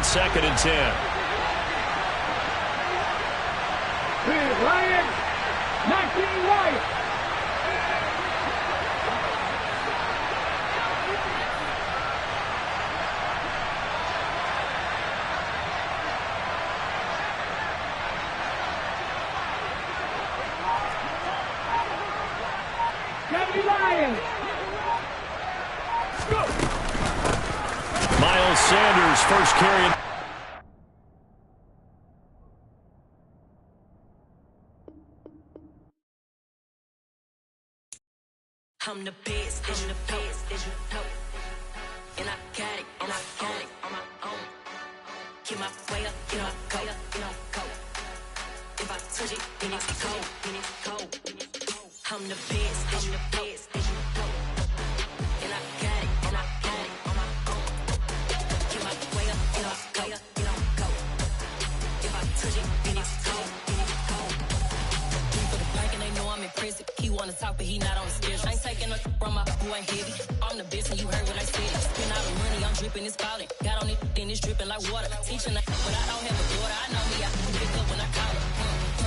on 2nd and 10. Lions, 19 Lions. Miles Sanders first carry. I'm the best, I'm the best, as you know. And I got it, and I got it on my own. Get my way up, get my go, go. If I touch it, then it's cold, then it's cold. I'm the best, I'm the best, as you know. And I got it, and I got it on my own. Get my way up, get my go. If I touch it, then it's cold, then it's cold. For the bank and they know I'm impressive. He wanna talk, but he not on the schedule. I ain't taking no from my who ain't heavy. I'm the best and you heard what I said. Spend all the money, I'm dripping, it's falling. Got on it, then it's dripping like water. Teaching that, but I don't have a daughter. I know me, I can pick up when I call her.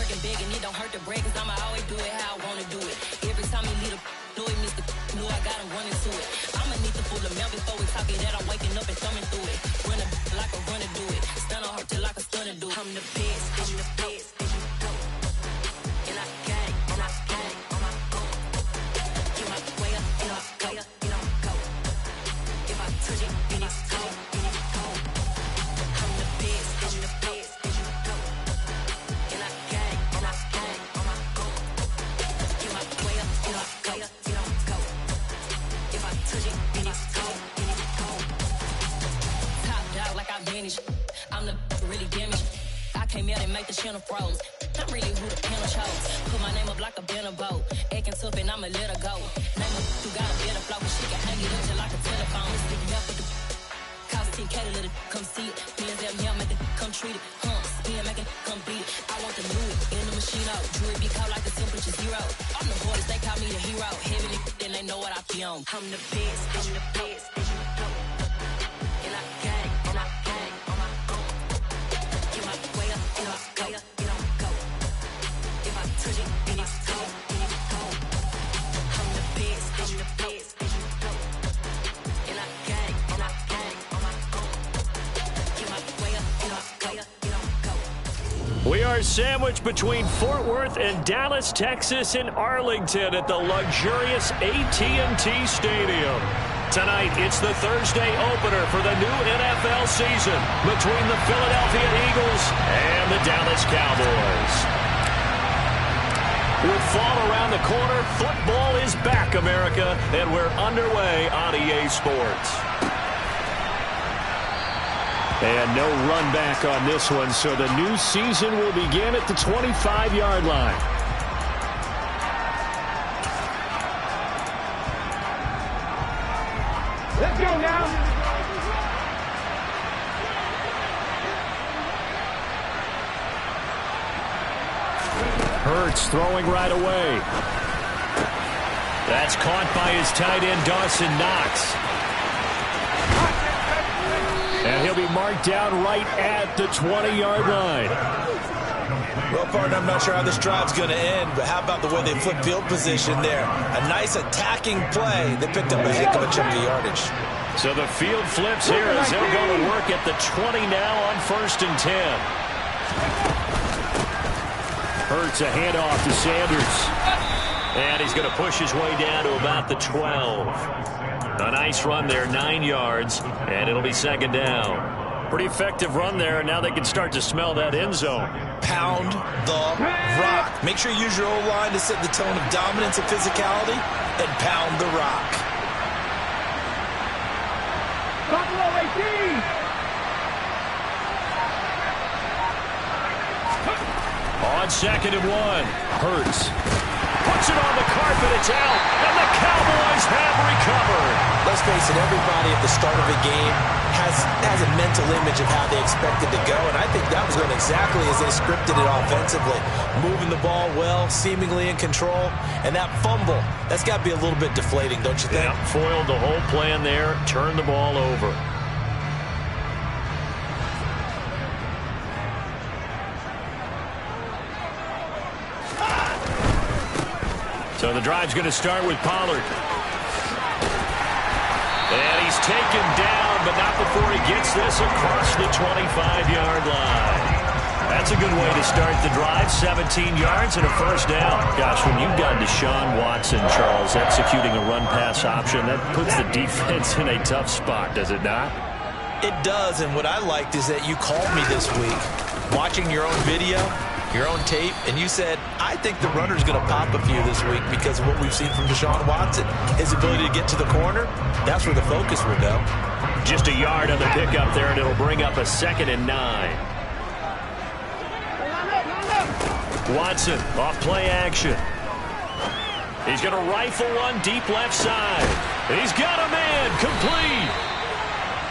Working big and it don't hurt to break, cause I'ma always do it how I wanna do it. Every time he lead a do it, Mr. Know I got him running to it. I'ma need to pull the mail before we talk it that I'm waking up and thumbing through it. Run a like a runner do it. Stun on her till like a stunner do it. I'm the best, I'm the best, and you know. And I got it, and I got it on my own. Get my way up, and I go. If I touch it, then it's cold, then it's cold. I'm the best, and you know. And I got it, and I got it on my own. Get my way up, and I go. If I touch it, then it's cold, then it's cold. Top dog like I vanished. I'm the really damaged. I came out and make the channel froze. I'm really who the panel chose. Put my name up like a banner boat. Acting tough and I'ma let her go. Name her who got a better flow, but she can hang it up just like a telephone. Sticking up with the cost 10K to let it come see it. Millions them here make it come treat it. Spin make it come beat it. I want the new it in the machine out. Jewelry be cold like the temperature 0. I'm the boys, they call me the hero. Heavy then they know what I be on. I'm the best, and you know. And I got it, and I got it on my own. Get my way up, and I go. If I touch it, then it's cold, then it's cold. I'm the best, and you know. And I got it, and I got it on my own. Get my way up, and I go. We are sandwiched between Fort Worth and Dallas, Texas, and Arlington at the luxurious AT&T Stadium. Tonight, it's the Thursday opener for the new NFL season between the Philadelphia Eagles and the Dallas Cowboys. With fall around the corner, football is back, America, and we're underway on EA Sports. And no run back on this one, so the new season will begin at the 25-yard line. Let's go now. Hurts throwing right away. That's caught by his tight end, Dawson Knox. And he'll be marked down right at the 20-yard line. Well, partner, I'm not sure how this drive's going to end, but how about the way they flip field position there? A nice attacking play. They picked up a heck of a chunk of yardage. So the field flips here as they'll go to work at the 20 now on 1st and 10. Hurts a handoff to Sanders. And he's going to push his way down to about the 12. A nice run there, 9 yards, and it'll be 2nd down. Pretty effective run there, and now they can start to smell that end zone. Pound the rock. Make sure you use your O-line to set the tone of dominance and physicality, and pound the rock. Buffalo 18. On 2nd and 1, Hurts puts it on the carpet, it's out, and the Cowboys have recovered. Let's face it, everybody at the start of a game has a mental image of how they expect it to go, and I think that was going exactly as they scripted it offensively. Moving the ball well, seemingly in control, and that fumble, that's got to be a little bit deflating, don't you think? Yeah, foiled the whole plan there, turned the ball over. So the drive's going to start with Pollard. And he's taken down, but not before he gets this across the 25-yard line. That's a good way to start the drive. 17 yards and a first down. Gosh, when you've got Deshaun Watson, Charles, executing a run-pass option, that puts the defense in a tough spot, does it not? It does, and what I liked is that you called me this week, watching your own video, your own tape, and you said, I think the runner's going to pop a few this week because of what we've seen from Deshaun Watson. His ability to get to the corner, that's where the focus will go. Just a yard on the pickup there, and it'll bring up a 2nd and 9. Watson off play action. He's going to rifle one deep left side. He's got a man complete.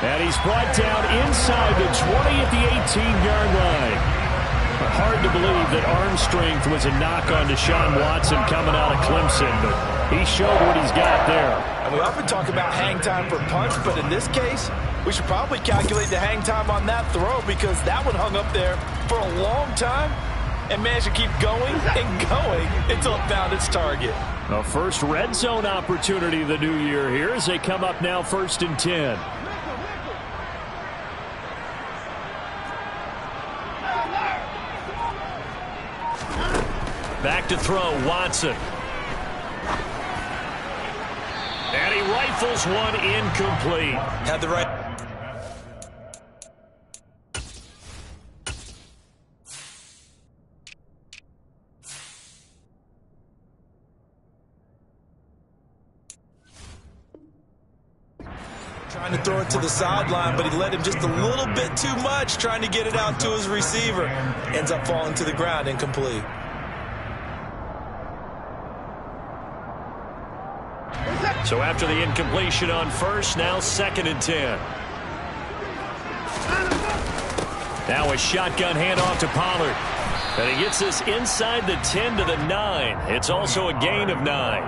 And he's brought down inside the 20 at the 18-yard line. Hard to believe that arm strength was a knock on Deshaun Watson coming out of Clemson, but he showed what he's got there. And we often talk about hang time for punts, but in this case, we should probably calculate the hang time on that throw because that one hung up there for a long time and managed to keep going and going until it found its target. A first red zone opportunity of the new year here as they come up now 1st and 10. Back to throw, Watson. And he rifles one incomplete. Had the right... Trying to throw it to the sideline, but he led him just a little bit too much, trying to get it out to his receiver. Ends up falling to the ground, incomplete. So after the incompletion on first, now 2nd and 10. Now a shotgun handoff to Pollard. And he gets this inside the 10 to the 9. It's also a gain of 9.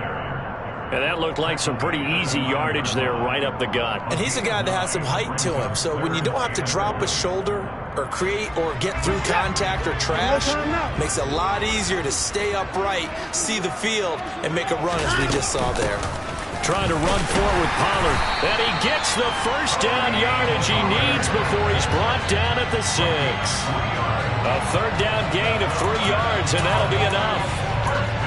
And that looked like some pretty easy yardage there right up the gut. And he's a guy that has some height to him. So when you don't have to drop a shoulder or create or get through contact or trash, makes it a lot easier to stay upright, see the field, and make a run as we just saw there. Trying to run forward with Pollard. And he gets the first down yardage he needs before he's brought down at the 6. A 3rd down gain of 3 yards, and that'll be enough.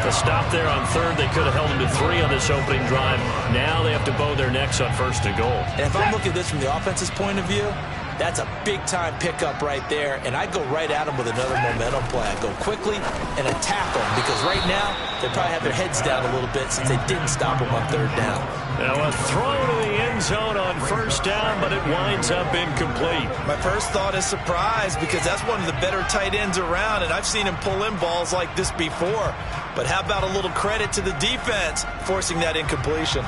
The stop there on 3rd, they could have held him to 3 on this opening drive. Now they have to bow their necks on 1st and goal. And if I'm looking at this from the offense's point of view, that's a big-time pickup right there, and I'd go right at him with another momentum play. I'd go quickly and attack them because right now they probably have their heads down a little bit since they didn't stop them on 3rd down. Now a throw to the end zone on 1st down, but it winds up incomplete. My first thought is surprise because that's one of the better tight ends around, and I've seen him pull in balls like this before. But how about a little credit to the defense forcing that incompletion?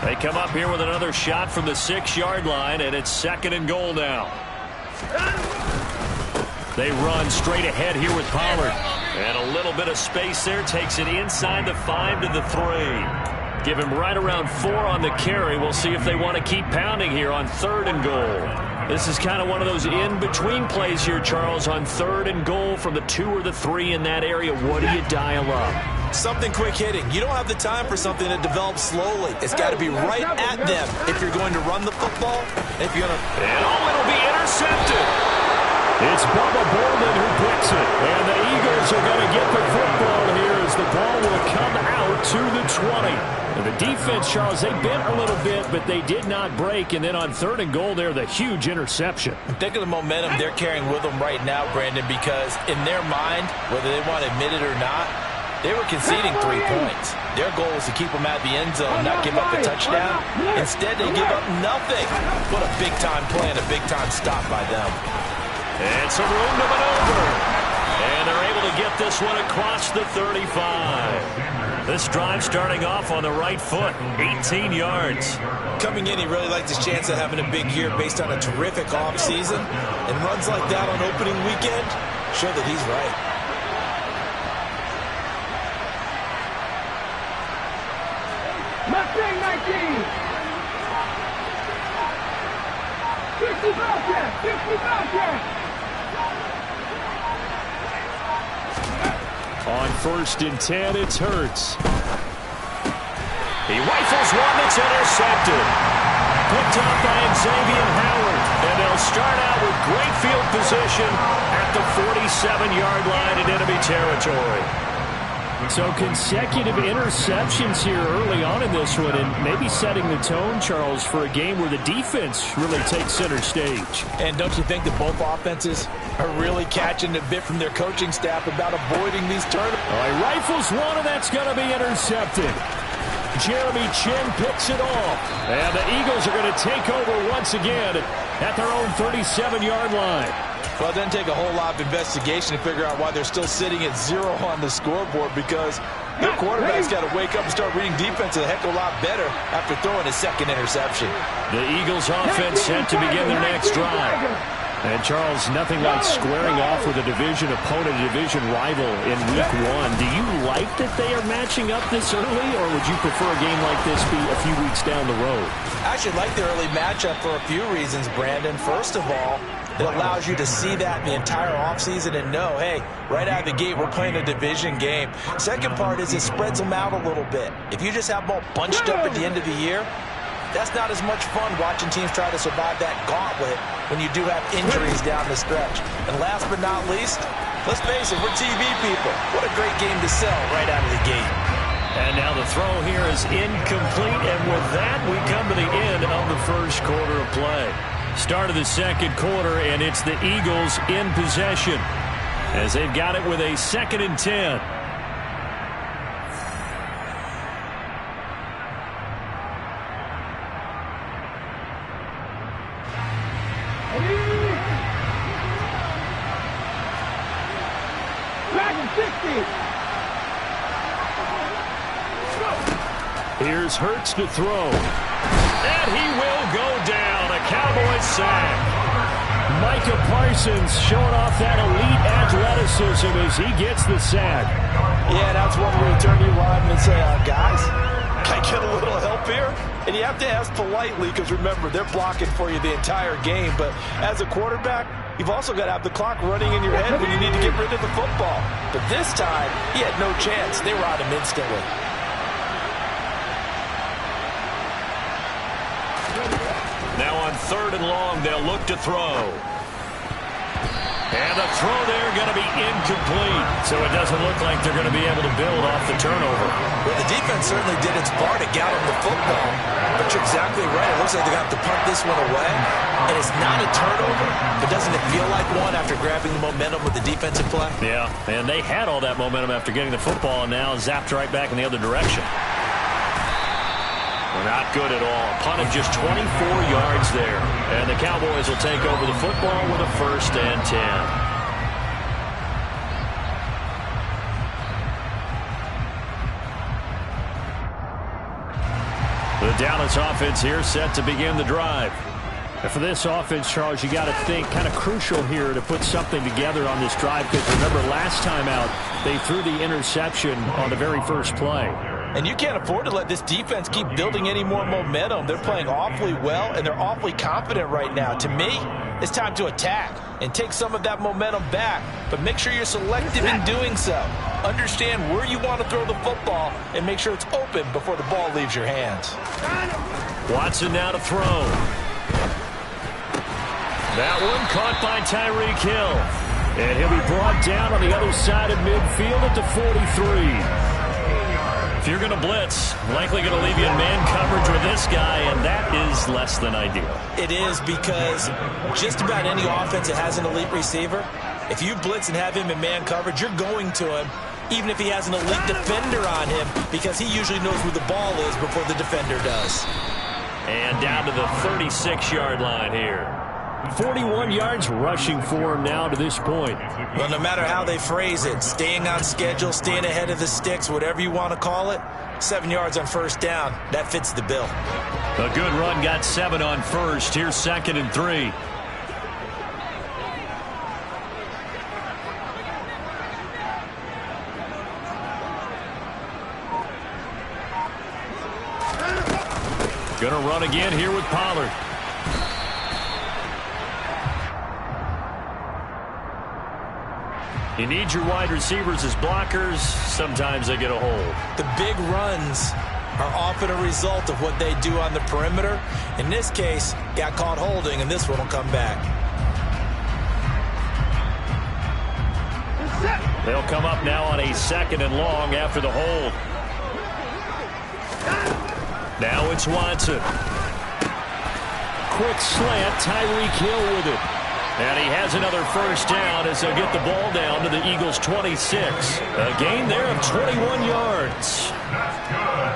They come up here with another shot from the 6-yard line, and it's 2nd and goal now. They run straight ahead here with Pollard. And a little bit of space there, takes it inside the 5 to the 3. Give him right around 4 on the carry. We'll see if they want to keep pounding here on 3rd and goal. This is kind of one of those in-between plays here, Charles, on 3rd and goal from the 2 or the 3 in that area. What do you dial up? Something quick hitting. You don't have the time for something that develops slowly. It's got to be right at them if you're going to run the football. If you're going to... And it'll be intercepted. It's Bubba Bolden who picks it. And the Eagles are going to get the football here as the ball will come out to the 20. And the defense, Charles, they bent a little bit, but they did not break. And then on 3rd and goal there, the huge interception. Think of the momentum they're carrying with them right now, Brandon, because in their mind, whether they want to admit it or not, they were conceding 3 points. Their goal was to keep them at the end zone, not give up a touchdown. Instead, they give up nothing. What a big-time play and a big-time stop by them. And some room to maneuver. And they're able to get this one across the 35. This drive starting off on the right foot, 18 yards. Coming in, he really liked his chance of having a big year based on a terrific offseason. And runs like that on opening weekend show that he's right. Mustang 19. 50 Bobcat. 50 Bobcat. On 1st and 10, it's Hurts. He rifles one that's intercepted. Picked up by Xavier Howard. And they'll start out with great field position at the 47-yard line in enemy territory. So consecutive interceptions here early on in this one, and maybe setting the tone, Charles, for a game where the defense really takes center stage. And don't you think that both offenses are really catching a bit from their coaching staff about avoiding these turnovers? He rifles one, and that's going to be intercepted. Jeremy Chin picks it off. And the Eagles are going to take over once again at their own 37-yard line. Well, it doesn't take a whole lot of investigation to figure out why they're still sitting at 0 on the scoreboard, because their quarterback's got to wake up and start reading defense a heck of a lot better after throwing his second interception. The Eagles offense set to begin their next drive. And, Charles, nothing like squaring off with a division opponent, a division rival in Week 1. Do you like that they are matching up this early, or would you prefer a game like this be a few weeks down the road? I actually like the early matchup for a few reasons, Brandon. First of all, it allows you to see that the entire offseason and know, hey, right out of the gate, we're playing a division game. Second part is it spreads them out a little bit. If you just have them all bunched up at the end of the year, that's not as much fun watching teams try to survive that gauntlet when you do have injuries down the stretch. And last but not least, let's face it, we're TV people. What a great game to sell right out of the gate. And now the throw here is incomplete, and with that, we come to the end of the first quarter of play. Start of the second quarter, and it's the Eagles in possession as they've got it with a 2nd and 10. Here's Hurts to throw. And he will go down. A Cowboys sack. Micah Parsons showing off that elite athleticism as he gets the sack. Yeah, that's one where you turn to your lineman and say, guys, can I get a little help here? And you have to ask politely because, remember, they're blocking for you the entire game. But as a quarterback, you've also got to have the clock running in your head when you need to get rid of the football. But this time, he had no chance. They were on him instantly. Now on 3rd and long, they'll look to throw. And the throw there going to be incomplete. So it doesn't look like they're going to be able to build off the turnover. Well, the defense certainly did its part to get them the football. But you're exactly right. It looks like they're going to have to punt this one away. And it's not a turnover, but doesn't it feel like one after grabbing the momentum with the defensive play? Yeah, and they had all that momentum after getting the football, and now zapped right back in the other direction. Not good at all. A punt of just 24 yards there. And the Cowboys will take over the football with a 1st and 10. The Dallas offense here set to begin the drive. And for this offense, Charles, you got to think kind of crucial here to put something together on this drive, because remember last time out they threw the interception on the very first play. And you can't afford to let this defense keep building any more momentum. They're playing awfully well, and they're awfully confident right now. To me, it's time to attack and take some of that momentum back. But make sure you're selective in doing so. Understand where you want to throw the football and make sure it's open before the ball leaves your hands. Watson now to throw. That one caught by Tyreek Hill. And he'll be brought down on the other side of midfield at the 43. If you're going to blitz, likely going to leave you in man coverage with this guy, and that is less than ideal. It is, because just about any offense that has an elite receiver, if you blitz and have him in man coverage, you're going to him, even if he has an elite defender on him, because he usually knows where the ball is before the defender does. And down to the 36-yard line here. 41 yards rushing for him now to this point. Well, no matter how they phrase it, staying on schedule, staying ahead of the sticks, whatever you want to call it, 7 yards on 1st down, that fits the bill. A good run, got 7 on 1st. Here's 2nd and 3. Gonna run again here with Pollard. You need your wide receivers as blockers. Sometimes they get a hold. The big runs are often a result of what they do on the perimeter. In this case, got caught holding, and this one will come back. They'll come up now on a 2nd and long after the hold. Now it's Watson. Quick slant, Tyreek Hill with it. And he has another first down as they'll get the ball down to the Eagles' 26. A gain there of 21 yards.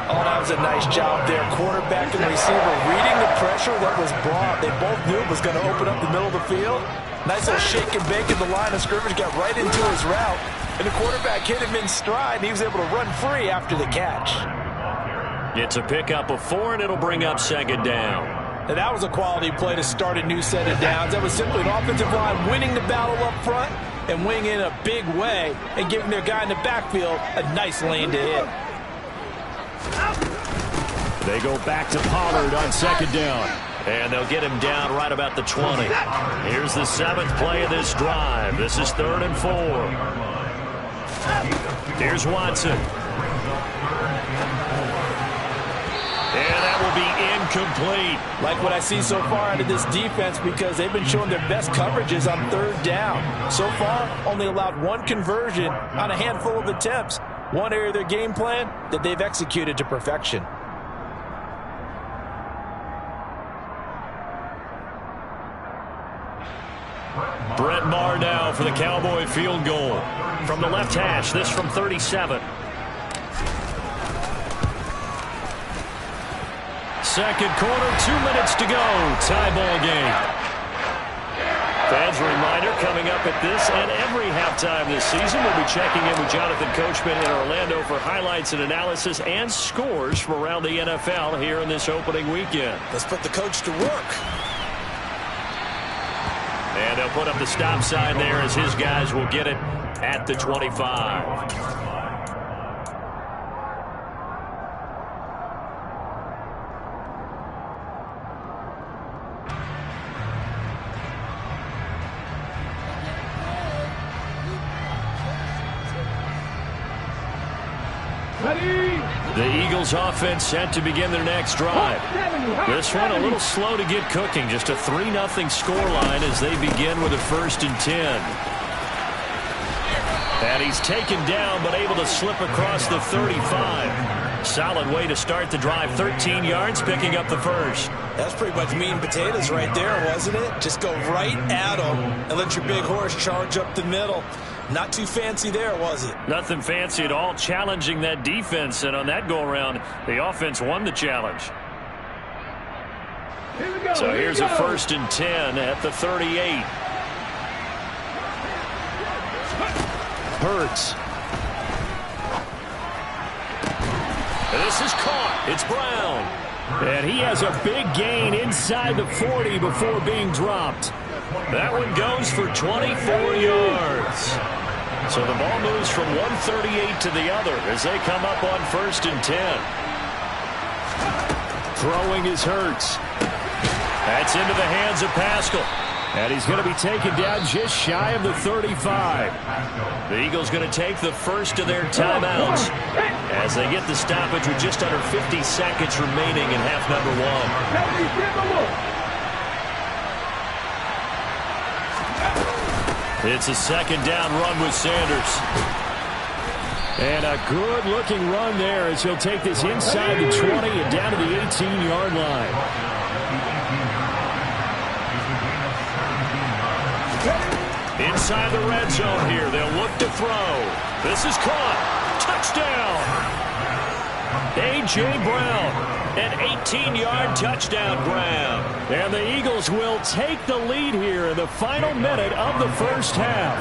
Oh, that was a nice job there. Quarterback and receiver reading the pressure that was brought. They both knew it was going to open up the middle of the field. Nice little shake and bake in the line of scrimmage. Got right into his route. And the quarterback hit him in stride. And he was able to run free after the catch. It's a pickup of 4, and it'll bring up 2nd down. Now, that was a quality play to start a new set of downs. That was simply an offensive line winning the battle up front and winning in a big way and giving their guy in the backfield a nice lane to hit. They go back to Pollard on 2nd down. And they'll get him down right about the 20. Here's the 7th play of this drive. This is 3rd and 4. Here's Watson. And that will be incomplete. Like what I see so far out of this defense because they've been showing their best coverages on 3rd down. So far, only allowed 1 conversion on a handful of attempts. One area of their game plan that they've executed to perfection. Brett Maher now for the Cowboy field goal. From the left hash, this from 37. Second quarter, 2 minutes to go. Tie ball game. Fans, a reminder coming up at this and every halftime this season. We'll be checking in with Jonathan Coachman in Orlando for highlights and analysis and scores from around the NFL here in this opening weekend. Let's put the coach to work. And they'll put up the stop sign there as his guys will get it at the 25. The Eagles offense set to begin their next drive. This one a little slow to get cooking. Just a 3-0 scoreline as they begin with a 1st and 10. And he's taken down but able to slip across the 35. Solid way to start the drive. 13 yards picking up the first. That's pretty much meat and potatoes right there, wasn't it? Just go right at them and let your big horse charge up the middle. Not too fancy there, was it? Nothing fancy at all, challenging that defense. And on that go-around, the offense won the challenge. So here's a 1st and 10 at the 38. Hurts. This is caught. It's Brown. And he has a big gain inside the 40 before being dropped. That one goes for 24 yards. So the ball moves from 138 to the other as they come up on 1st and 10. Throwing is Hurts. That's into the hands of Pascal. And he's going to be taken down just shy of the 35. The Eagles going to take the first of their timeouts as they get the stoppage with just under 50 seconds remaining in half number 1. It's a 2nd down run with Sanders. And a good-looking run there as he'll take this inside the 20 and down to the 18-yard line. Inside the red zone here. They'll look to throw. This is caught. Touchdown. A.J. Brown. An 18-yard touchdown grab. And the Eagles will take the lead here in the final minute of the first half.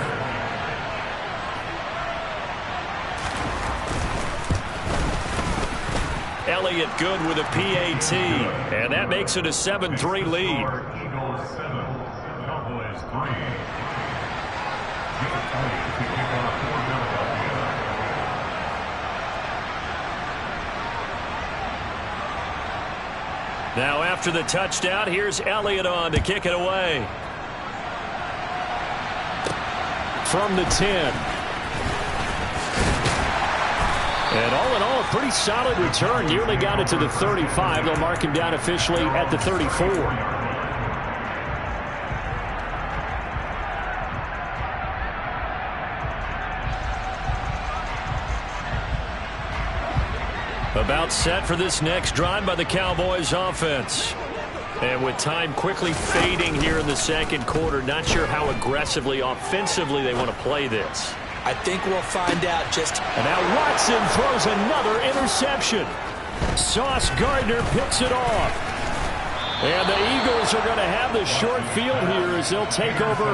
Elliott good with a PAT. And that makes it a 7-3 lead. Now after the touchdown, here's Elliott on to kick it away. From the 10. And all in all, a pretty solid return. Nearly got it to the 35. They'll mark him down officially at the 34. About set for this next drive by the Cowboys offense. And with time quickly fading here in the second quarter, not sure how aggressively, offensively they want to play this. I think we'll find out just... And now Watson throws another interception. Sauce Gardner picks it off. And the Eagles are going to have the short field here as they'll take over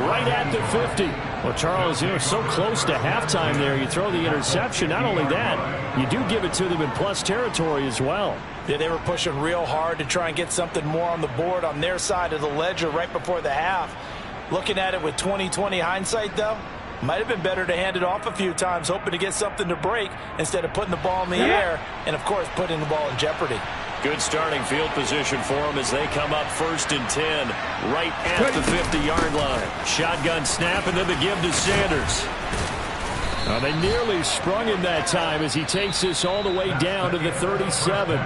right at the 50. Well, Charles, so close to halftime there. You throw the interception. Not only that, you do give it to them in plus territory as well. Yeah, they were pushing real hard to try and get something more on the board on their side of the ledger right before the half. Looking at it with 20/20 hindsight, though, might have been better to hand it off a few times, hoping to get something to break instead of putting the ball in the air and, of course, putting the ball in jeopardy. Good starting field position for them as they come up 1st and 10 right at the 50-yard line. Shotgun snap and then the give to Sanders. They nearly sprung him that time as he takes this all the way down to the 37.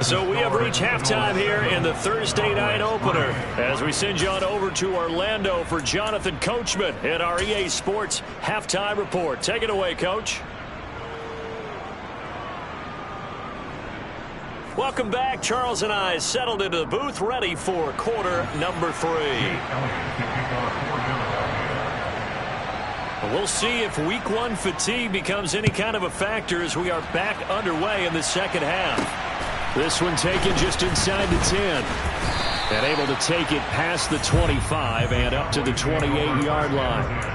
So we have reached halftime here in the Thursday night opener as we send you on over to Orlando for Jonathan Coachman at our EA Sports Halftime Report. Take it away, Coach. Welcome back. Charles and I settled into the booth ready for quarter number 3. We'll see if week 1 fatigue becomes any kind of a factor as we are back underway in the second half. This one taken just inside the 10. And able to take it past the 25 and up to the 28-yard line.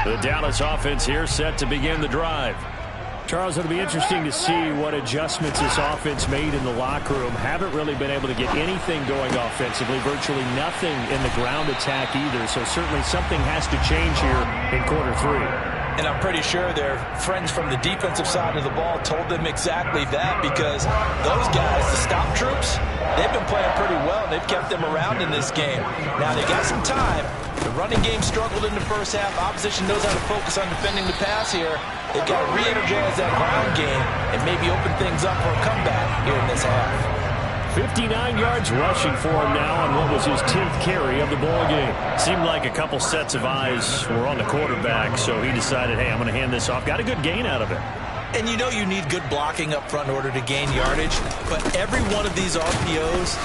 The Dallas offense here set to begin the drive. Charles, it'll be interesting to see what adjustments this offense made in the locker room. Haven't really been able to get anything going offensively, virtually nothing in the ground attack either. So certainly something has to change here in quarter 3. And I'm pretty sure their friends from the defensive side of the ball told them exactly that, because those guys, the stop troops, they've been playing pretty well. They've kept them around in this game. Now they got some time. The running game struggled in the first half. Opposition knows how to focus on defending the pass here. They've got to re-energize that ground game and maybe open things up for a comeback here in this half. 59 yards rushing for him now on what was his 10th carry of the ball game. Seemed like a couple sets of eyes were on the quarterback, so he decided, hey, I'm going to hand this off. Got a good gain out of it. And you know you need good blocking up front in order to gain yardage, but every one of these RPOs,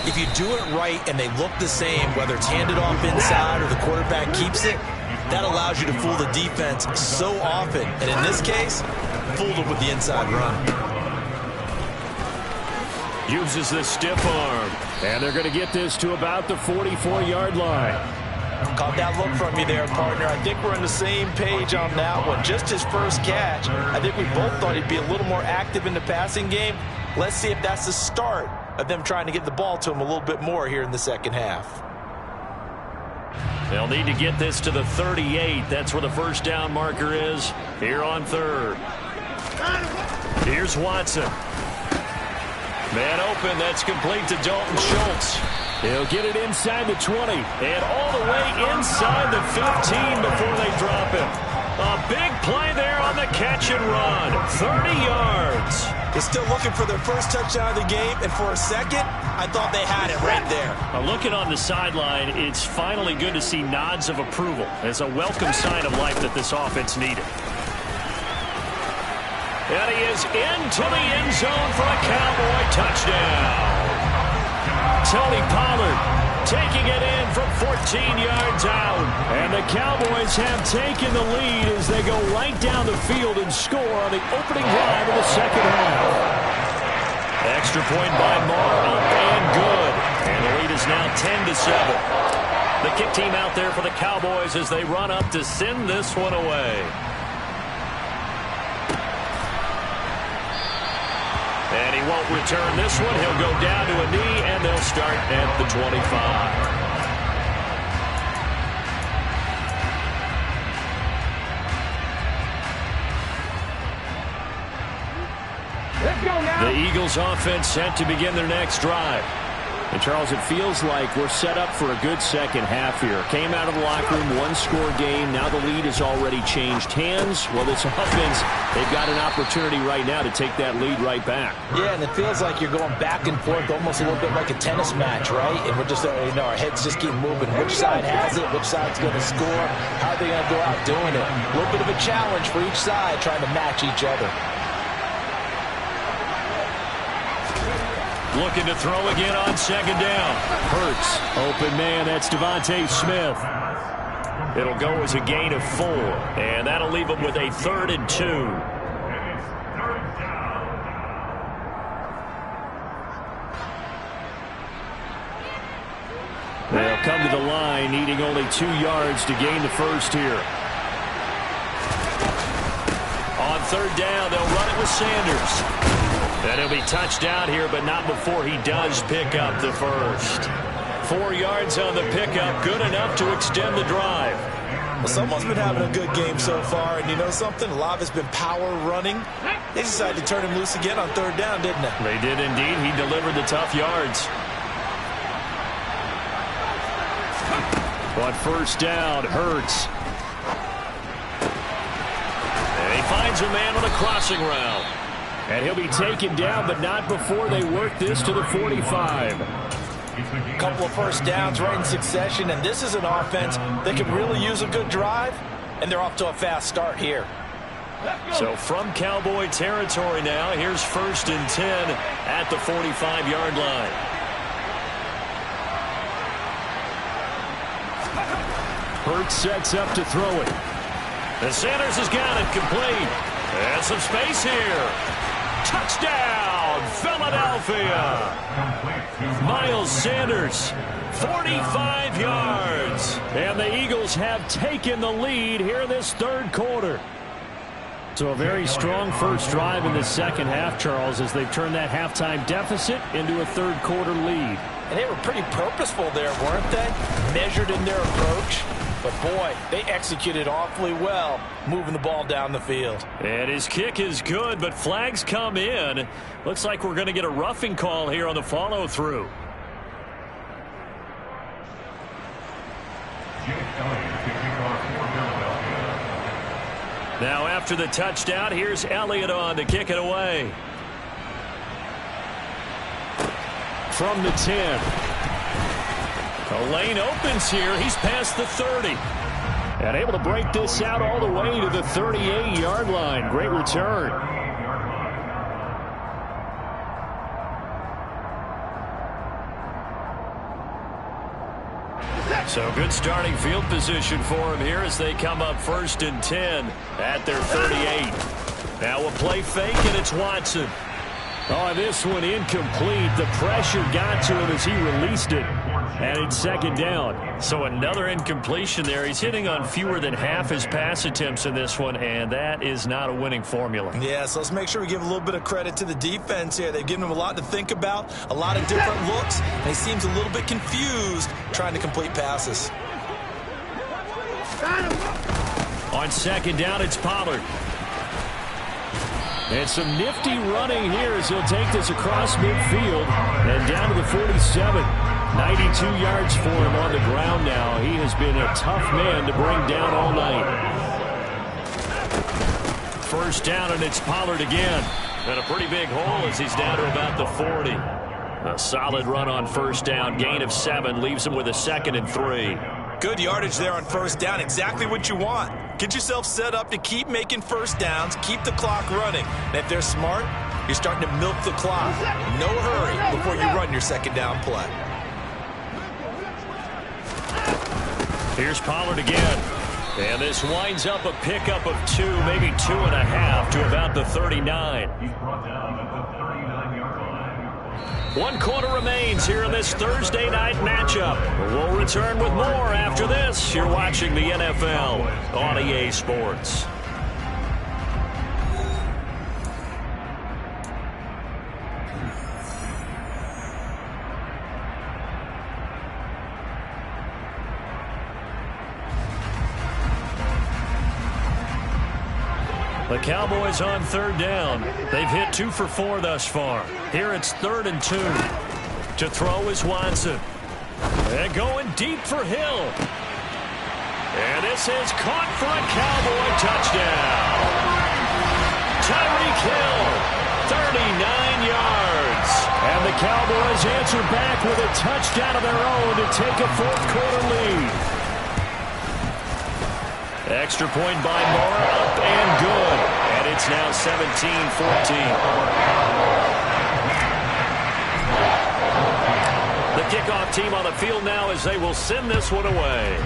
if you do it right and they look the same, whether it's handed off inside or the quarterback keeps it, that allows you to fool the defense so often. And in this case, fooled them with the inside run. Uses the stiff arm, and they're going to get this to about the 44-yard line. Caught that look from you there, partner. I think we're on the same page on that one. Just his first catch. I think we both thought he'd be a little more active in the passing game. Let's see if that's the start of them trying to get the ball to him a little bit more here in the second half. They'll need to get this to the 38. That's where the first down marker is here on 3rd. Here's Watson. Man open, that's complete to Dalton Schultz. He'll get it inside the 20 and all the way inside the 15 before they drop him. A big play there on the catch and run. 30 yards. They're still looking for their first touchdown of the game, and for a second, I thought they had it right there. Looking on the sideline, it's finally good to see nods of approval. It's a welcome sign of life that this offense needed. And he is into the end zone for a Cowboy touchdown. Tony Pollard taking it in from 14 yards out. And the Cowboys have taken the lead as they go right down the field and score on the opening drive of the second half. Extra point by Marr, up and good. And the lead is now 10-7. The kick team out there for the Cowboys as they run up to send this one away. And he won't return this one. He'll go down to a knee, and they'll start at the 25. Let's go now. The Eagles offense set to begin their next drive. And, Charles, it feels like we're set up for a good second half here. Came out of the locker room, one-score game. Now the lead has already changed hands. Well, this offense, they've got an opportunity right now to take that lead right back. Yeah, and it feels like you're going back and forth almost a little bit like a tennis match, right? And we're just, our heads just keep moving. Which side has it? Which side's going to score? How are they going to go out doing it? A little bit of a challenge for each side trying to match each other. Looking to throw again on second down. Hurts. Open man, that's Devontae Smith. It'll go as a gain of 4. And that'll leave him with a 3rd and 2. They'll come to the line, needing only 2 yards to gain the first here. On 3rd down, they'll run it with Sanders. And he'll be touched down here, but not before he does pick up the first. 4 yards on the pickup, good enough to extend the drive. Well, someone's been having a good game so far, and you know something? A lot of it's been power running. They decided to turn him loose again on 3rd down, didn't they? They did indeed. He delivered the tough yards. On 1st down, Hurts. And he finds a man on a crossing route. And he'll be taken down, but not before they work this to the 45. A couple of first downs right in succession, and this is an offense that can really use a good drive, and they're off to a fast start here. So from Cowboy territory now, here's 1st and 10 at the 45-yard line. Hurts sets up to throw it. And Sanders has got it complete. And some space here. Touchdown, Philadelphia. Miles Sanders, 45 yards. And the Eagles have taken the lead here in this 3rd quarter. So a very strong first drive in the second half, Charles, as they've turned that halftime deficit into a 3rd quarter lead. And they were pretty purposeful there, weren't they? Measured in their approach. But, boy, they executed awfully well moving the ball down the field. And his kick is good, but flags come in. Looks like we're going to get a roughing call here on the follow-through. Now after the touchdown, here's Elliott on to kick it away. From the 10. A lane opens here. He's past the 30. And able to break this out all the way to the 38-yard line. Great return. So good starting field position for him here as they come up 1st and 10 at their 38. Now a play fake, and it's Watson. Oh, this one incomplete. The pressure got to him as he released it. And it's 2nd down. So another incompletion there. He's hitting on fewer than half his pass attempts in this one, and that is not a winning formula. Yeah, so let's make sure we give a little bit of credit to the defense here. They've given him a lot to think about, a lot of different looks, and he seems a little bit confused trying to complete passes. On 2nd down, it's Pollard. And some nifty running here as he'll take this across midfield and down to the 47. 92 yards for him on the ground now. He has been a tough man to bring down all night. 1st down, and it's Pollard again. And a pretty big hole as he's down to about the 40. A solid run on 1st down. Gain of 7 leaves him with a 2nd and 3. Good yardage there on 1st down. Exactly what you want. Get yourself set up to keep making 1st downs, keep the clock running. And if they're smart, you're starting to milk the clock. No hurry before you run your 2nd down play. Here's Pollard again. And this winds up a pickup of 2, maybe 2.5 to about the 39. 1 quarter remains here in this Thursday night matchup. We'll return with more after this. You're watching the NFL on EA Sports. The Cowboys on 3rd down. They've hit 2 for 4 thus far. Here it's 3rd and 2. To throw is Watson. And going deep for Hill. And this is caught for a Cowboy touchdown. Tyreek Hill, 39 yards. And the Cowboys answer back with a touchdown of their own to take a fourth-quarter lead. Extra point by Moore, up and good. And it's now 17-14. The kickoff team on the field now as they will send this one away.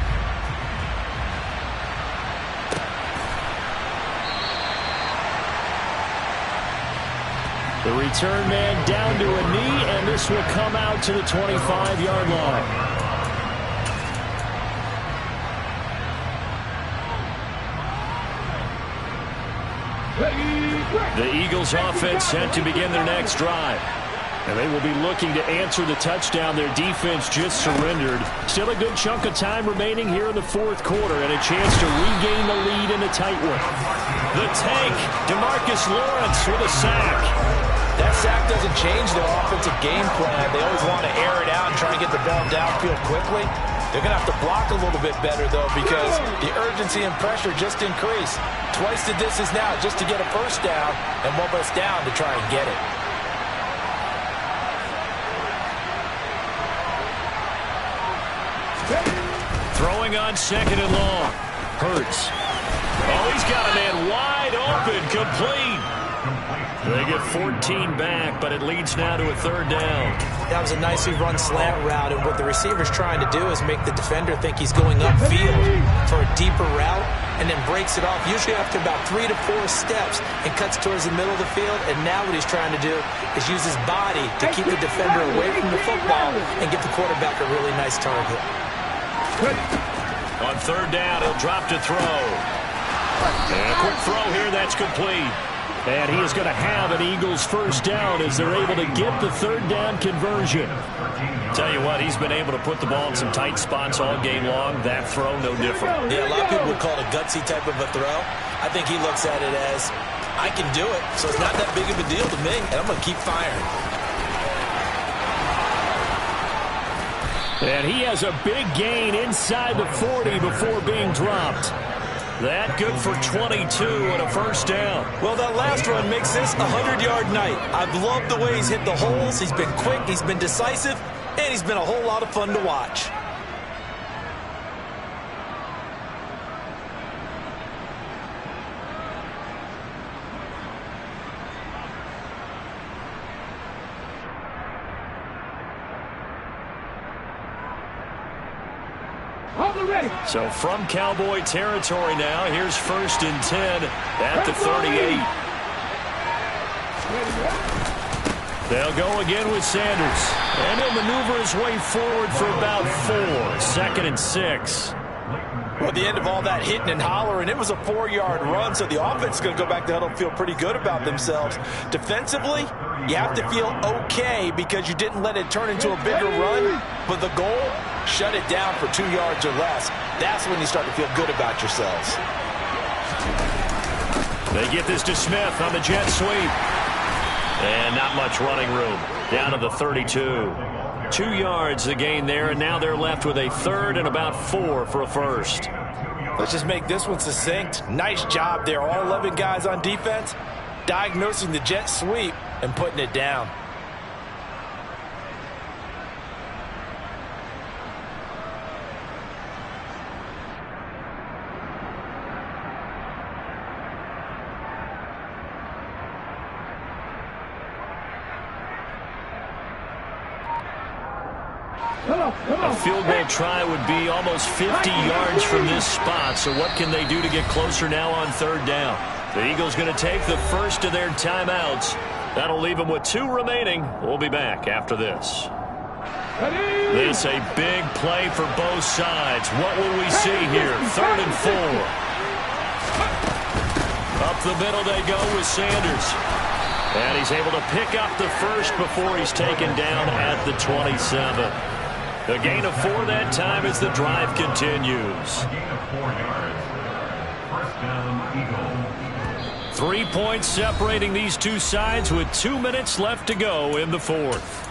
The return man down to a knee, and this will come out to the 25-yard line. The Eagles offense set to begin their next drive. And they will be looking to answer the touchdown their defense just surrendered. Still a good chunk of time remaining here in the fourth quarter and a chance to regain the lead in a tight one. The tank, DeMarcus Lawrence with a sack. That sack doesn't change their offensive game plan. They always want to air it out and try and get the ball downfield quickly. They're going to have to block a little bit better, though, because the urgency and pressure just increased. Twice the distance now just to get a first down and one less down to try and get it. Throwing on second and long. Hurts. Oh, he's got a man wide open, complete. They get 14 back, but it leads now to a third down. That was a nicely run slant route, and what the receiver's trying to do is make the defender think he's going upfield for a deeper route and then breaks it off, usually after about 3 to 4 steps, and cuts towards the middle of the field. And now what he's trying to do is use his body to keep the defender away from the football and get the quarterback a really nice target. On third down, he'll drop to throw. And a quick throw here, that's complete. And he is going to have an Eagles first down as they're able to get the third down conversion. Tell you what, he's been able to put the ball in some tight spots all game long. That throw, no different. Yeah, a lot of people would call it a gutsy type of a throw. I think he looks at it as, I can do it, so it's not that big of a deal to me, and I'm going to keep firing. And he has a big gain inside the 40 before being dropped. That good for 22 and a first down. Well, that last run makes this a 100-yard night. I've loved the way he's hit the holes. He's been quick, he's been decisive, and he's been a whole lot of fun to watch. So from Cowboy territory now, here's 1st and 10 at the 38. They'll go again with Sanders. And he'll maneuver his way forward for about 4. 2nd and 6. Well, at the end of all that hitting and hollering, it was a 4-yard run, so the offense is going to go back to huddle and feel pretty good about themselves. Defensively, you have to feel okay because you didn't let it turn into a bigger run, but the goal, shut it down for 2 yards or less. That's when you start to feel good about yourselves. They get this to Smith on the jet sweep. And not much running room. Down to the 32. 2 yards the gain there, and now they're left with a third and about 4 for a first. Let's just make this one succinct. Nice job there. All 11 guys on defense diagnosing the jet sweep and putting it down. A field goal try would be almost 50 yards from this spot. So what can they do to get closer now on third down? The Eagles going to take the first of their timeouts. That'll leave them with 2 remaining. We'll be back after this. This a big play for both sides. What will we see here? 3rd and 4. Up the middle they go with Sanders. And he's able to pick up the first before he's taken down at the 27. A gain of 4 that time as the drive continues. 3 points separating these two sides with 2 minutes left to go in the fourth.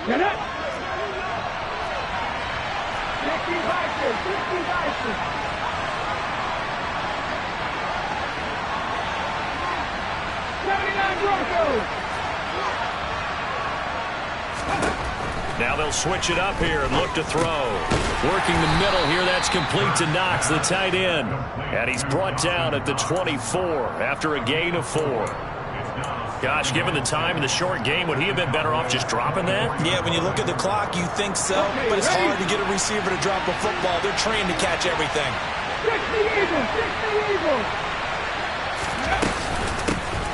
Get up. 60 Vikings, 60 Vikings. Now they'll switch it up here and look to throw. Working the middle here, that's complete to Knox, the tight end. And he's brought down at the 24 after a gain of 4. Gosh, given the time in the short game, would he have been better off just dropping that? Yeah, when you look at the clock, you think so, but it's hard to get a receiver to drop a football. They're trained to catch everything. 60 Eagles, 60 Eagles.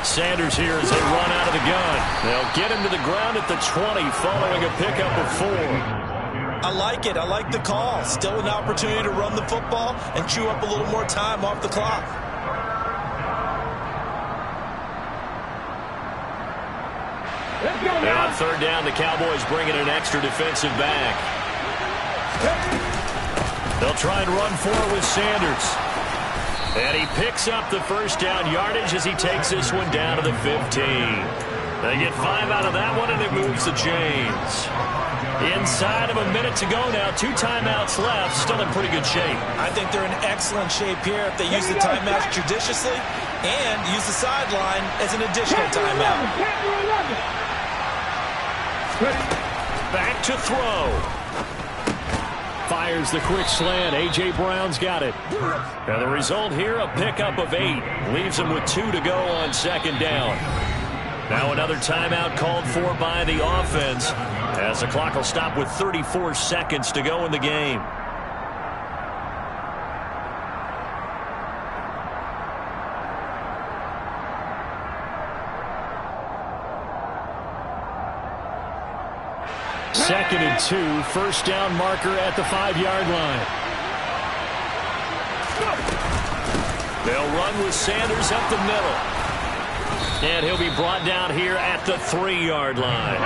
Sanders here as they run out of the gun. They'll get him to the ground at the 20 following a pickup of 4. I like it. I like the call. Still an opportunity to run the football and chew up a little more time off the clock. And on third down, the Cowboys bring in an extra defensive back. They'll try and run forward with Sanders. And he picks up the first down yardage as he takes this one down to the 15. They get 5 out of that one, and it moves the chains. Inside of a minute to go now. 2 timeouts left. Still in pretty good shape. I think they're in excellent shape here if they use the timeouts judiciously and use the sideline as an additional timeout. Back to throw. Fires the quick slant. A.J. Brown's got it. And the result here, a pickup of 8. Leaves him with 2 to go on second down. Now another timeout called for by the offense, as the clock will stop with 34 seconds to go in the game. Second and 2, first down marker at the 5-yard line. They'll run with Sanders up the middle. And he'll be brought down here at the 3-yard line.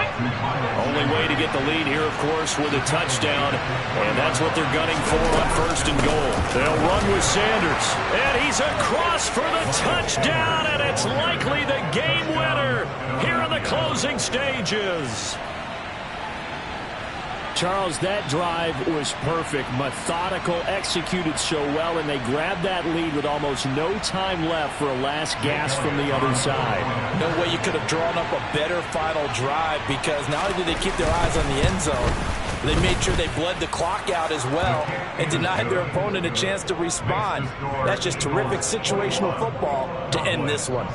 Only way to get the lead here, of course, with a touchdown. And that's what they're gunning for on first and goal. They'll run with Sanders. And he's across for the touchdown. And it's likely the game winner here in the closing stages. Charles, that drive was perfect, methodical, executed so well, and they grabbed that lead with almost no time left for a last gasp from the other side. No way you could have drawn up a better final drive, because not only did they keep their eyes on the end zone, they made sure they bled the clock out as well and denied their opponent a chance to respond. That's just terrific situational football to end this one.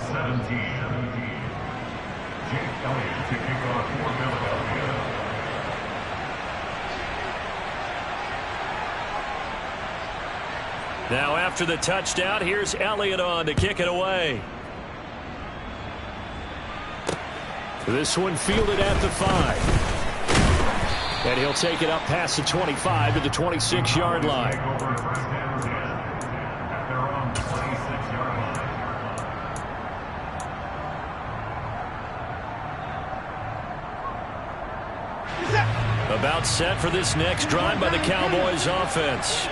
Now after the touchdown, here's Elliott on to kick it away. This one fielded at the 5. And he'll take it up past the 25 to the 26-yard line. About set for this next drive by the Cowboys offense.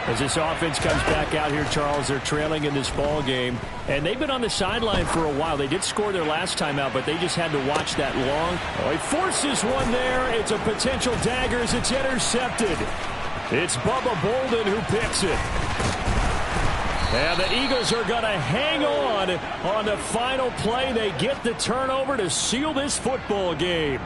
As this offense comes back out here, Charles, they're trailing in this ball game, and they've been on the sideline for a while. They did score their last time out, but they just had to watch that long. Oh, he forces one there. It's a potential dagger as it's intercepted. It's Bubba Bolden who picks it. And the Eagles are going to hang on the final play. They get the turnover to seal this football game.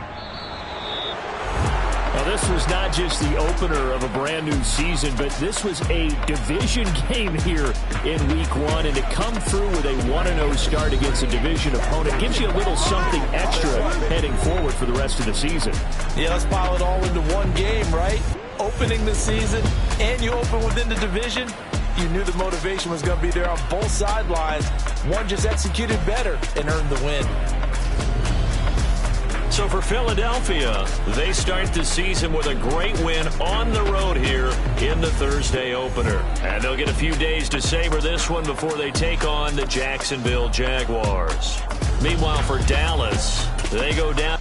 Now, this was not just the opener of a brand-new season, but this was a division game here in Week 1. And to come through with a 1-0 start against a division opponent gives you a little something extra heading forward for the rest of the season. Yeah, let's pile it all into one game, right? Opening the season, and you open within the division. You knew the motivation was going to be there on both sidelines. One just executed better and earned the win. So for Philadelphia, they start the season with a great win on the road here in the Thursday opener. And they'll get a few days to savor this one before they take on the Jacksonville Jaguars. Meanwhile, for Dallas, they go down.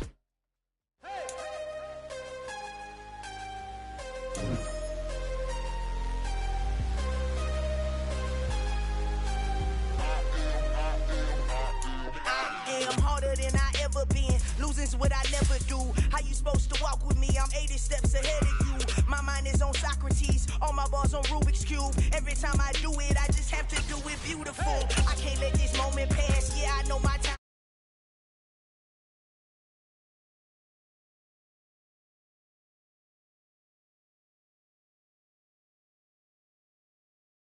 What I never do. How you supposed to walk on Rubik's Cube. Every time I do it, I just have to do it beautiful. I can't let this moment pass. Yeah, I know my